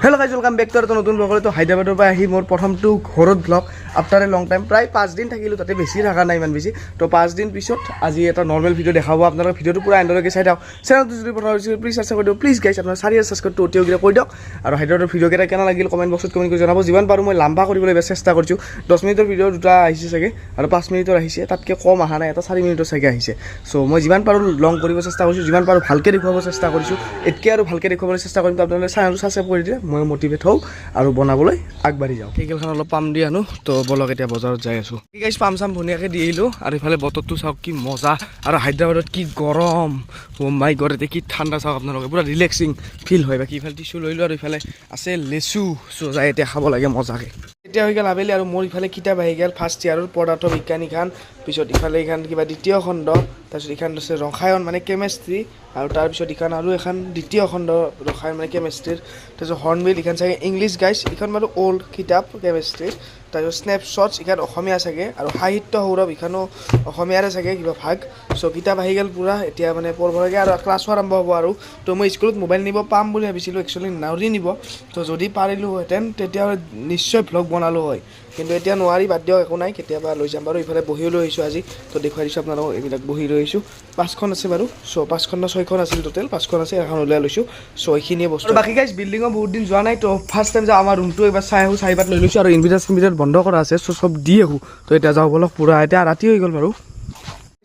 Hello' guys welcome back to এটা নতুন ব্লগলৈ। তো হায়দৰাবাদৰ পৰা আহি মোৰ প্ৰথমটো ঘৰত blog after a long time, প্ৰায় 5 দিন থাকিলোঁ, তাতে বেছি থকা নাই ইমান বেছি। তো 5 দিন পিছত আজি এটা নৰ্মেল ভিডিঅ' দেখাব আপোনালোকে। ভিডিঅ'টো পুৰা এণ্ডলৈকে চাই দিয়ক। চেনেলটো যদি প্ৰথম হৈছিল প্লিজ ছাবস্ক্ৰাইব কৰি দিয়ক। প্লিজ গাইজ আপোনাৰ 4 ছাবস্ক্ৰাইবটো অতিকৈ কৰি দিয়ক। আৰু হায়দৰাবাদৰ ভিডিঅ'কেইটা কেনে লাগিল কমেণ্ট বক্সত কমেণ্ট কৰি জনাব। যিমান পাৰোঁ মই লাম্বা কৰিবলৈ চেষ্টা কৰিছোঁ। 10 মিনিটৰ ভিডিঅ' দুটা আহিছে চাগে আৰু 5 মিনিটৰ আহিছে, তাতকৈ কম অহা নাই, এটা 4 মিনিটৰ চাগে আহিছে। চ' মই যিমান পাৰোঁ লং কৰিব চেষ্টা কৰিছোঁ, যিমান পাৰোঁ ভালকৈ দেখুৱাব চেষ্টা কৰিছোঁ। এতকৈ আৰু ভালকৈ দেখুৱাবলৈ চেষ্টা কৰিম। তো আপোনালোকে চেনেলটো ছাবস্ক্ৰাইব কৰি দিয়ে, মই মটিভেট হওঁ আৰু বনাবলৈ আগবাঢ়ি যাওঁ। কেইকেলখন অলপ পাম দি আনো। তো বলক এতিয়া বজাৰত যাই আছোঁ। কি গাইছ পাম চাম ধুনীয়াকৈ দি আহিলোঁ। আৰু ইফালে বতৰটো চাওক কি মজা, আৰু হায়দৰাবাদত কি গৰম, মাই গড এতিয়া কি ঠাণ্ডা চাওক আপোনালোকে, পুৰা ৰিলেক্সিং ফিল হয়। বাকী ইফালে টিচু লৈ লওঁ আৰু ইফালে আছে লেচু। চ' যাই এতিয়া খাব লাগে মজাকৈ। এতিয়া হৈ গ'ল আবেলি আৰু মোৰ ইফালে কিতাপ আহি গ'ল ফাৰ্ষ্ট ইয়াৰৰ পদাৰ্থ বিজ্ঞান ইখান, পিছত ইফালে ইখান কিবা দ্বিতীয় খণ্ড, তাৰপিছত ইখান আছে ৰসায়ন মানে কেমেষ্ট্ৰি, আৰু তাৰপিছত ইখান আৰু এখন দ্বিতীয় খণ্ড ৰসায়ন মানে কেমেষ্ট্ৰিৰ, তাৰপিছত হৰ্ণবিল ইখান চাগে ইংলিছ গাইছ, ইখন বাৰু অল্ড কিতাপ কেমেষ্ট্ৰিৰ, তাৰপিছত স্নেপশ্বটছ ইখান অসমীয়া চাগে, আৰু সাহিত্য সৌৰভ ইখানো অসমীয়াৰে চাগে কিবা ভাগ। চ' কিতাপ আহি গ'ল পূৰা, এতিয়া মানে পঢ়িব লাগে আৰু ক্লাছো আৰম্ভ হ'ব আৰু। তো মই স্কুলত মোবাইল নিব পাম বুলি ভাবিছিলোঁ, একচুৱেলি নাউৰি নিব। তো যদি পাৰিলোহেঁতেন তেতিয়াহ'লে নিশ্চয় ভ্লগ বনালোঁ হয়, কিন্তু এতিয়া নোৱাৰি, বাদ দিয়ক, একো নাই, কেতিয়াবা লৈ যাম বাৰু। ইফালে বহিও লৈ আহিছোঁ আজি, তো দেখুৱাই দিছোঁ আপোনালোকক। এইবিলাক বহি লৈ আহিছোঁ, 5খন আছে বাৰু। চ' 5খন না 6খন আছিল টোটেল, 5খন আছে, এখন উলিয়াই লৈছোঁ। চ' এইখিনিয়ে বস্তু। বাকী গাইছ বিল্ডিঙৰ বহুত দিন যোৱা নাই, তো ফাৰ্ষ্ট টাইম যাওঁ আমাৰ ৰুমটো এবাৰ চাই আহোঁ। চাৰিবাৰ লৈ লৈছোঁ আৰু ইনভিটাৰ বন্ধ কৰা আছে, চ' চব দি আহোঁ। তো এতিয়া যাওঁ বলক, পূৰা এতিয়া ৰাতি হৈ গ'ল বাৰু।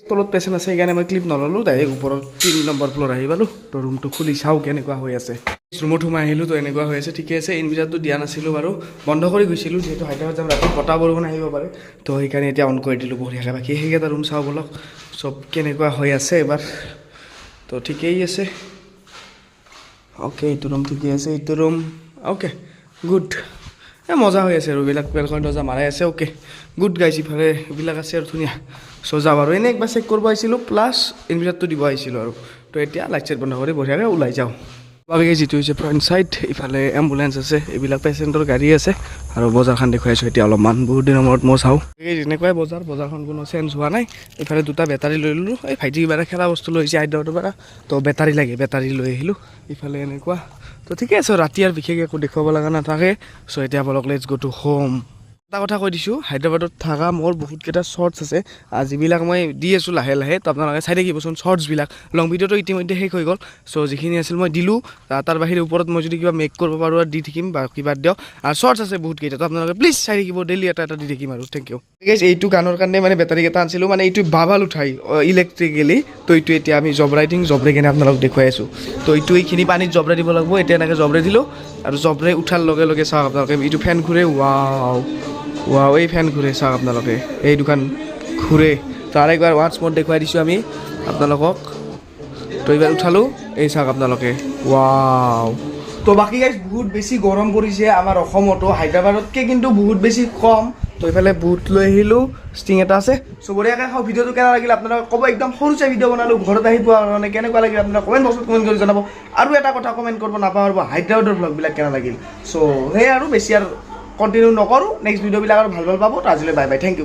তলত পেচেণ্ট আছে সেইকাৰণে মই ক্লিপ নল'লোঁ, ডাইৰেক্ট ওপৰত 3 নম্বৰ ফ্ল'ৰ আহি পালোঁ। তো ৰুমটো খুলি চাওঁ কেনেকুৱা হৈ আছে। ৰুমত সোমাই আহিলোঁ, তো এনেকুৱা হৈ আছে, ঠিকে আছে। ইনভিটাৰটো দিয়া নাছিলোঁ বাৰু, বন্ধ কৰি গৈছিলোঁ, যিহেতু হায়দৰাবাদ যাম, ৰাতি বতাহ বৰষুণ আহিব পাৰে। তো সেইকাৰণে এতিয়া অন কৰি দিলোঁ বঢ়িয়াকৈ। বাকী সেইকেইটা ৰুম চাওঁ বলক, চব কেনেকুৱা হৈ আছে এবাৰ। তো ঠিকেই আছে, অ'কে, এইটো ৰুম ঠিকেই আছে, এইটো ৰুম অ'কে গুড। মজা হৈ আছে, ৰুমবিলাক বেলকনি দৰ্জা মাৰাই আছে, অ'কে গুড গাইছ। ইফালে এইবিলাক আছে আৰু ধুনীয়া। চ' যাওঁ আৰু এনেই একবাৰ চেক কৰিব আহিছিলোঁ, প্লাছ ইনভিটাৰটো দিব আহিছিলোঁ আৰু। তো এতিয়া লাইট চাইট বন্ধ কৰি বঢ়িয়াকৈ ওলাই যাওঁ। বাকী যিটো হৈছে ফ্ৰণ্ট চাইড, ইফালে এম্বুলেঞ্চ আছে, এইবিলাক পেচেণ্টৰ গাড়ী আছে। আৰু বজাৰখন দেখুৱাইছোঁ এতিয়া অলপমান, বহুত দিনৰ মূৰত মই চাওঁ। এই যেনেকুৱাই বজাৰখন কোনো চেঞ্জ হোৱা নাই। ইফালে দুটা বেটাৰী লৈ ল'লোঁ, এই ভাইটি কিবা এটা খেলা বস্তু লৈ আহিছে হায়দৰাবাদৰ পৰা, তো বেটাৰী লাগে, বেটাৰী লৈ আহিলোঁ। ইফালে এনেকুৱা, তো ঠিকে আছে, ৰাতি আৰু বিশেষ একো দেখুৱাব লগা নাথাকে। চ' এতিয়া বলক লেটছ গ' টু হোম। এটা কথা কৈ দিছোঁ, হায়দৰাবাদত থকা মোৰ বহুতকেইটা শ্বৰ্টছ আছে, যিবিলাক মই দি আছোঁ লাহে লাহে। তো আপোনালোকে চাই থাকিবচোন শ্বৰ্টছবিলাক। লং ভিডিঅ'টো ইতিমধ্যে শেষ হৈ গ'ল। চ' যিখিনি আছিল মই দিলোঁ, তাৰ বাহিৰে ওপৰত মই যদি কিবা মেক কৰিব পাৰোঁ আৰু দি থাকিম, বা কিবা দিয়ক। আৰু শ্বৰ্টছ আছে বহুতকেইটা, তো আপোনালোকে প্লিজ চাই থাকিব, ডেইলি এটা এটা দি থাকিম আৰু। থেংক ইউ গাইছ। এইটো গানৰ কাৰণে মানে বেটাৰীকেইটা আনিছিলোঁ, মানে এইটো বাবাল উঠাই ইলেক্ট্ৰিকেলি। তো এইটো এতিয়া আমি জবৰাই কিনে আপোনালোকক দেখুৱাই আছোঁ। তো এইখিনি পানীত জবৰাই দিব লাগিব। এতিয়া এনেকৈ জবৰাই দিলোঁ, আৰু জবৰাই উঠাৰ লগে লগে চাওক আপোনালোকে, এইটো ফেন ঘূৰে। ৱাও, এই ফেন ঘূৰে চাওক আপোনালোকে, এই দোকান ঘূৰে। তো আৰু একবাৰ ৱাটছ মোড দেখুৱাই দিছোঁ আমি আপোনালোকক। তো এইবাৰ উঠালোঁ, এই চাওক আপোনালোকে, ৱাও। তো বাকী গাইছ বহুত বেছি গৰম পৰিছে আমাৰ অসমতো, হায়দৰাবাদতকৈ কিন্তু বহুত বেছি কম। তো এইফালে বুট লৈ আহিলোঁ, ষ্টিং এটা আছে। চ' বঢ়িয়াকৈ খাওঁ। ভিডিঅ'টো কেনে লাগিল আপোনালোকে ক'ব, একদম সৰু চাই ভিডিঅ' বনালোঁ ঘৰত আহি পোৱাৰ কাৰণে। কেনেকুৱা লাগিল আপোনালোকে কমেণ্ট বক্সত কমেণ্ট কৰি জনাব। আৰু এটা কথা কমেণ্ট কৰিব নাপাহৰিব, হায়দৰাবাদৰ ভ্লগবিলাক কেনে লাগিল। চ' সেয়ে আৰু বেছি আৰু কণ্টিনিউ নকৰোঁ, নেক্সট ভিডিঅ'বিলাক আৰু ভাল পাব। তো আজিলৈ বাই বাই, থেংক ইউ।